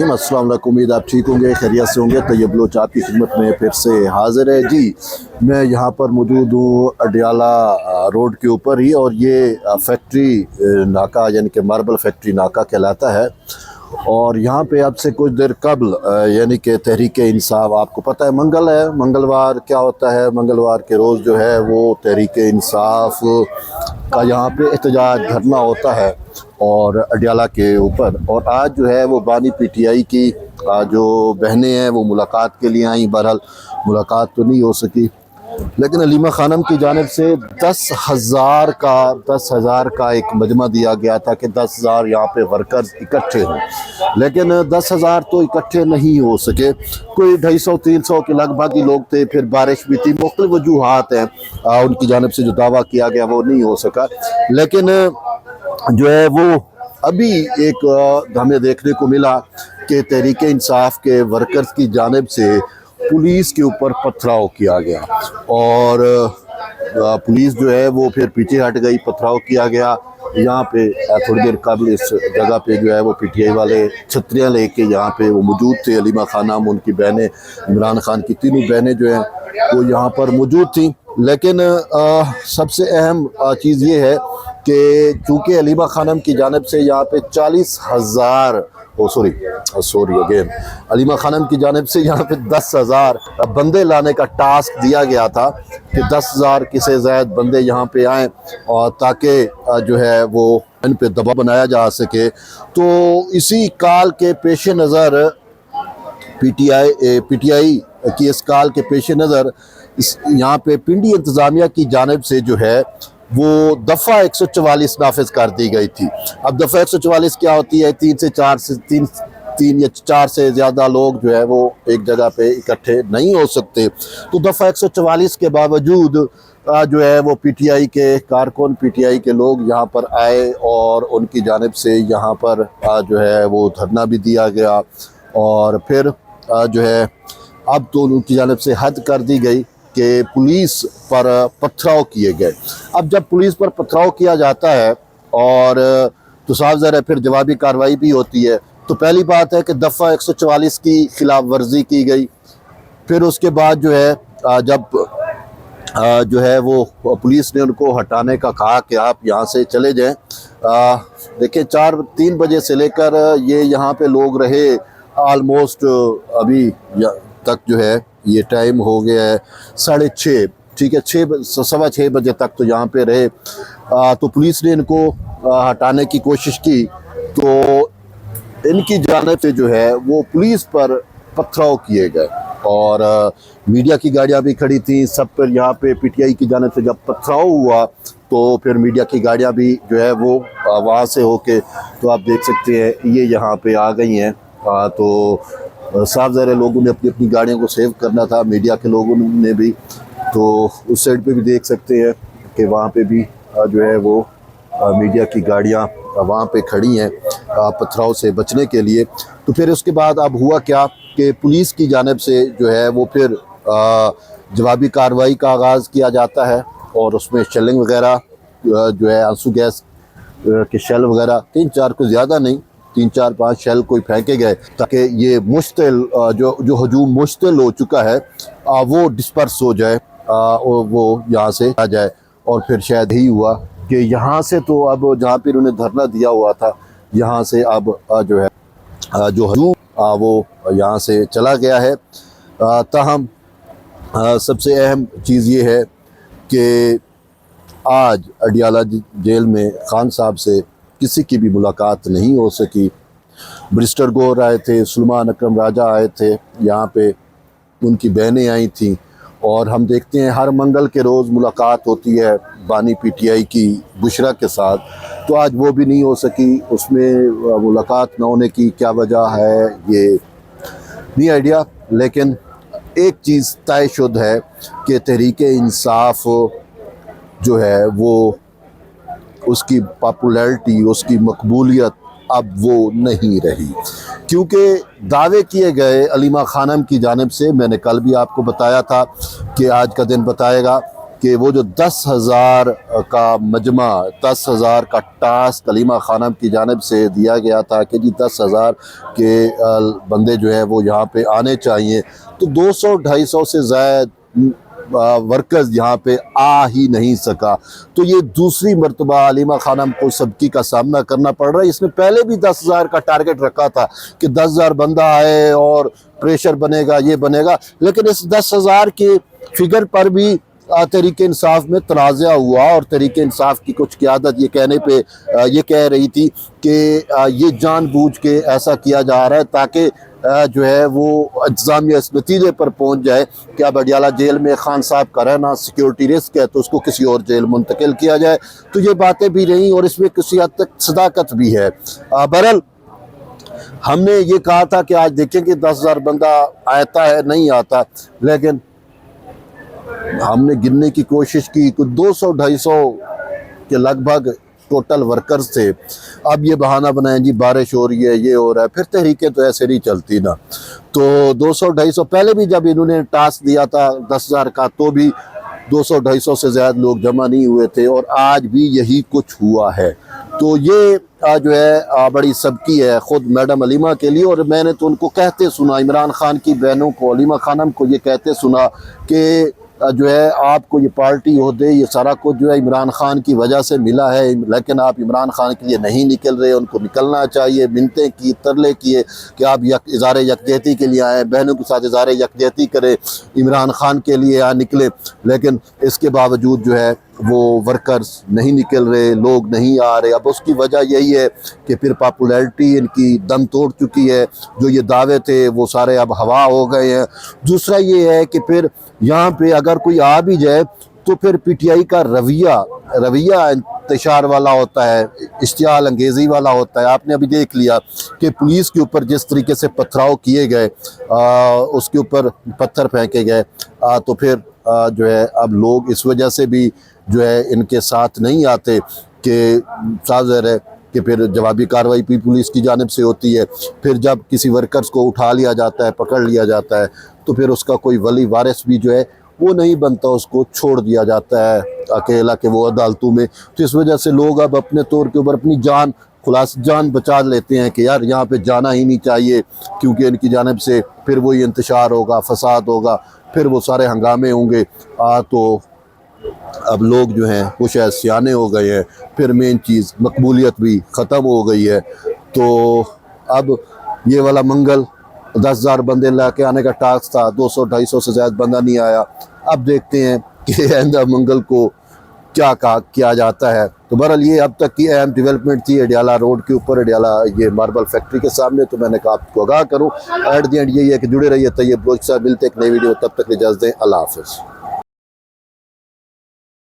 अस्सलाम वालेकुम, उम्मीद आप ठीक होंगे, खैरियत से होंगे। तैयब बलोच आपकी खिदमत में फिर से हाजिर है जी। मैं यहाँ पर मौजूद हूँ अडियाला रोड के ऊपर ही, और ये फैक्ट्री नाका यानी कि मार्बल फैक्ट्री नाका कहलाता है। और यहाँ पे अब से कुछ देर कबल यानी कि तहरीक इंसाफ, आपको पता है मंगल है, मंगलवार क्या होता है, मंगलवार के रोज़ जो है वो तहरीक इंसाफ का यहाँ पे एहतजाज धरना होता है और अडियाला के ऊपर। और आज जो है वो बानी पीटीआई की जो बहनें हैं वो मुलाकात के लिए आई। बहरहाल मुलाकात तो नहीं हो सकी, लेकिन अलीमा खानम की जानिब से 10,000 का एक मजमा दिया गया था कि 10,000 यहाँ पे वर्कर्स इकट्ठे हों, लेकिन 10,000 तो इकट्ठे नहीं हो सके। कोई 250-300 के लगभग ही लोग थे। फिर बारिश भी थी, मुख्तलिफ वजूहात हैं, उनकी जानिब से जो दावा किया गया वो नहीं हो सका। लेकिन जो है वो अभी एक हमें देखने को मिला कि तहरीक इंसाफ के वर्कर्स की जानिब से पुलिस के ऊपर पथराव किया गया, और पुलिस जो है वो फिर पीछे हट गई, पथराव किया गया। यहाँ पे थोड़ी देर कबल इस जगह पे जो है वो पीटीआई वाले छतरियाँ लेके यहाँ पे वो मौजूद थे। अलीमा खानम, उनकी बहनें, इमरान खान की तीनों बहनें जो हैं वो यहाँ पर मौजूद थी। लेकिन सबसे अहम चीज़ ये है कि चूँकि अलीमा खानम की जानिब से यहाँ पे 40,000 अलीमा खानम की जानिब से यहाँ पे 10,000 बंदे लाने का टास्क दिया गया था कि 10,000 से ज़ायद बंदे यहाँ पे आएँ, और ताकि जो है वो इन पे दबाव बनाया जा सके। तो इसी काल के पेश नज़र पीटीआई की इस काल के पेश नज़र यहाँ पे पिंडी इंतज़ामिया की जानिब से जो है वो दफ़ा 144 नाफिज कर दी गई थी। अब दफ़ा 144 क्या होती है? 3 या 4 से ज़्यादा लोग जो है वो एक जगह पे इकट्ठे नहीं हो सकते। तो दफ़ा 144 के बावजूद जो है वो पीटीआई के कारकुन, पीटीआई के लोग यहाँ पर आए, और उनकी जानिब से यहाँ पर जो है वो धरना भी दिया गया। और फिर जो है अब तो उनकी जानिब से हद कर दी गई कि पुलिस पर पथराव किए गए। अब जब पुलिस पर पथराव किया जाता है और तो साफ ज़ाहिर है फिर जवाबी कार्रवाई भी होती है। तो पहली बात है कि दफ़ा 144 की खिलाफ वर्जी की गई। फिर उसके बाद जो है जब जो है वो पुलिस ने उनको हटाने का कहा कि आप यहाँ से चले जाएं। देखिए 3 बजे से लेकर ये यहाँ पे लोग रहे आलमोस्ट अभी तक जो है ये टाइम हो गया है 6:30, ठीक है, 6:15 बजे तक तो यहाँ पे रहे। तो पुलिस ने इनको हटाने की कोशिश की, तो इनकी जानिब से जो है वो पुलिस पर पथराव किए गए, और मीडिया की गाड़ियाँ भी खड़ी थी सब पर। यहाँ पे पीटीआई की जानिब से जब पथराव हुआ तो फिर मीडिया की गाड़ियाँ भी जो है वो वहाँ से होके, तो आप देख सकते हैं ये यहाँ पे आ गई हैं। तो साफ ज़ाहिर लोगों ने अपनी अपनी गाड़ियों को सेव करना था, मीडिया के लोगों ने भी। तो उस साइड पे भी देख सकते हैं कि वहाँ पे भी जो है वो मीडिया की गाड़ियाँ वहाँ पे खड़ी हैं पथराव से बचने के लिए। तो फिर उसके बाद अब हुआ क्या कि पुलिस की जानिब से जो है वो फिर जवाबी कार्रवाई का आगाज़ किया जाता है, और उसमें शेलिंग वगैरह जो है आंसू गैस के शेल वगैरह 3-4 को ज़्यादा नहीं, 3-4-5 शेल कोई फेंके गए, ताकि ये मुश्तिल जो हजूम मुश्तिल हो चुका है वो डिस्पर्स हो जाए, और वो यहाँ से आ जाए। और फिर शायद ही हुआ कि यहाँ से तो अब जहाँ पर उन्होंने धरना दिया हुआ था, यहाँ से अब जो है जो हजूम वो यहाँ से चला गया है। ताहम सबसे अहम चीज़ ये है कि आज अडियाला जेल में खान साहब से किसी की भी मुलाकात नहीं हो सकी। बैरिस्टर गौहर आए थे, सुलेमान अकरम राजा आए थे, यहाँ पे उनकी बहनें आई थीं, और हम देखते हैं हर मंगल के रोज़ मुलाकात होती है बानी पीटीआई की बुशरा के साथ। तो आज वो भी नहीं हो सकी। उसमें मुलाकात न होने की क्या वजह है ये नहीं आइडिया, लेकिन एक चीज़ तयशुद है कि तहरीक इंसाफ जो है वो उसकी पॉपुलैरिटी, उसकी मकबूलियत अब वो नहीं रही, क्योंकि दावे किए गए अलीमा खानम की जानिब से, मैंने कल भी आपको बताया था कि आज का दिन बताएगा کہ وہ جو 10,000 کا مجمع، 10,000 کا ٹاسک علیمہ خانم کی جانب سے دیا گیا تھا کہ جی 10,000 کے بندے جو ہے وہ یہاں پہ آنے چاہیے، تو 200-250 سے زائد ورکرز یہاں پہ آ ہی نہیں سکا. تو یہ دوسری مرتبہ علیمہ خانم کو سبکی کا سامنا کرنا پڑ رہا ہے. اس نے پہلے بھی 10,000 کا ٹارگٹ رکھا تھا کہ 10,000 بندہ آئے اور پریشر بنے گا، یہ بنے گا، لیکن اس 10,000 کے فگر پر بھی تحریک انصاف میں تنازع ہوا، اور تحریک انصاف کی کچھ قیادت یہ کہنے پہ یہ کہہ رہی تھی کہ یہ جان بوجھ کے ایسا کیا جا رہا ہے تاکہ جو ہے وہ انتظامیہ اس نتیجے پر پہنچ جائے کہ اب اڈیالہ جیل میں خان صاحب کا رہنا سیکیورٹی رسک ہے، تو اس کو کسی اور جیل منتقل کیا جائے. تو یہ باتیں بھی رہیں اور اس میں کسی حد تک صداقت بھی ہے. بہرحال ہم نے یہ کہا تھا کہ آج دیکھیں کہ 10,000 بندہ آتا ہے نہیں آتا، لیکن ہم نے گننے کی کوشش کی، 200-250 کے لگ بھگ ٹوٹل ورکرز تھے. اب یہ بہانہ بنائیں جی بارش ہو رہی ہے، یہ ہو رہا ہے، پھر تحریکیں تو ایسے نہیں چلتی نا. تو 200-250 پہلے بھی جب انہوں نے ٹاسک دیا تھا 10,000 کا تو بھی 200-250 سے زیادہ لوگ جمع نہیں ہوئے تھے، اور آج بھی یہی کچھ ہوا ہے. تو یہ جو ہے بڑی سبکی ہے خود میڈم علیمہ کے لیے. اور میں نے تو ان کو کہتے سنا، عمران خان کی بہنوں کو، علیمہ خانم کو یہ کہتے سنا کہ جو ہے آپ کو یہ پارٹی عہدے یہ سارا کچھ جو ہے عمران خان کی وجہ سے ملا ہے، لیکن آپ عمران خان کے لیے نہیں نکل رہے، ان کو نکلنا چاہیے. منتیں کی، ترلے کیے کہ آپ اظہار یکجہتی کے لیے آئیں، بہنوں کے ساتھ اظہار یکجہتی کریں، عمران خان کے لیے نکلے، لیکن اس کے باوجود جو ہے وہ ورکرز نہیں نکل رہے، لوگ نہیں آ رہے. اب اس کی وجہ یہی ہے کہ پھر پاپولیرٹی ان کی دم توڑ چکی ہے، جو یہ دعوے تھے وہ سارے اب ہوا ہو گئے ہیں. دوسرا یہ ہے کہ پھر یہاں پہ اگر کوئی آ بھی جائے تو پھر پی ٹی آئی کا رویہ انتشار والا ہوتا ہے، اشتعال انگیزی والا ہوتا ہے. آپ نے ابھی دیکھ لیا کہ پولیس کے اوپر جس طریقے سے پتھراؤ کیے گئے، اس کے اوپر پتھر پھینکے گئے، تو پھر جو ہے اب لوگ اس وجہ سے بھی جو ہے ان کے ساتھ نہیں آتے کہ صاف ظاہر ہے کہ پھر جوابی کارروائی بھی پولیس کی جانب سے ہوتی ہے. پھر جب کسی ورکرز کو اٹھا لیا جاتا ہے، پکڑ لیا جاتا ہے، تو پھر اس کا کوئی ولی وارث بھی جو ہے وہ نہیں بنتا، اس کو چھوڑ دیا جاتا ہے اکیلا کہ وہ عدالتوں میں. تو اس وجہ سے لوگ اب اپنے طور کے اوپر اپنی جان بچا لیتے ہیں کہ یار یہاں پہ جانا ہی نہیں چاہیے، کیونکہ ان کی جانب سے پھر وہی انتشار ہوگا، فساد ہوگا، پھر وہ سارے ہنگامے ہوں گے. تو اب لوگ جو ہیں وہ شاید سیانے ہو گئے ہیں، پھر مین چیز مقبولیت بھی ختم ہو گئی ہے. تو اب یہ والا منگل 10,000 بندے لا کے آنے کا ٹاسک تھا، 200-250 سے زیادہ بندہ نہیں آیا. اب دیکھتے ہیں کہ آئندہ منگل کو کیا کیا جاتا ہے. تو بہرحال یہ اب تک کی اہم ڈیولپمنٹ تھی اڈیالہ روڈ کے اوپر، اڈیالہ یہ ماربل فیکٹری کے سامنے. تو میں نے کہا آپ کو آگاہ کروں. ایٹ دی اینڈ یہی ہے کہ جڑے رہیے طیب بلوچ صاحب. ملتے ایک نئی ویڈیو، تب تک اجازت دیں. اللہ حافظ.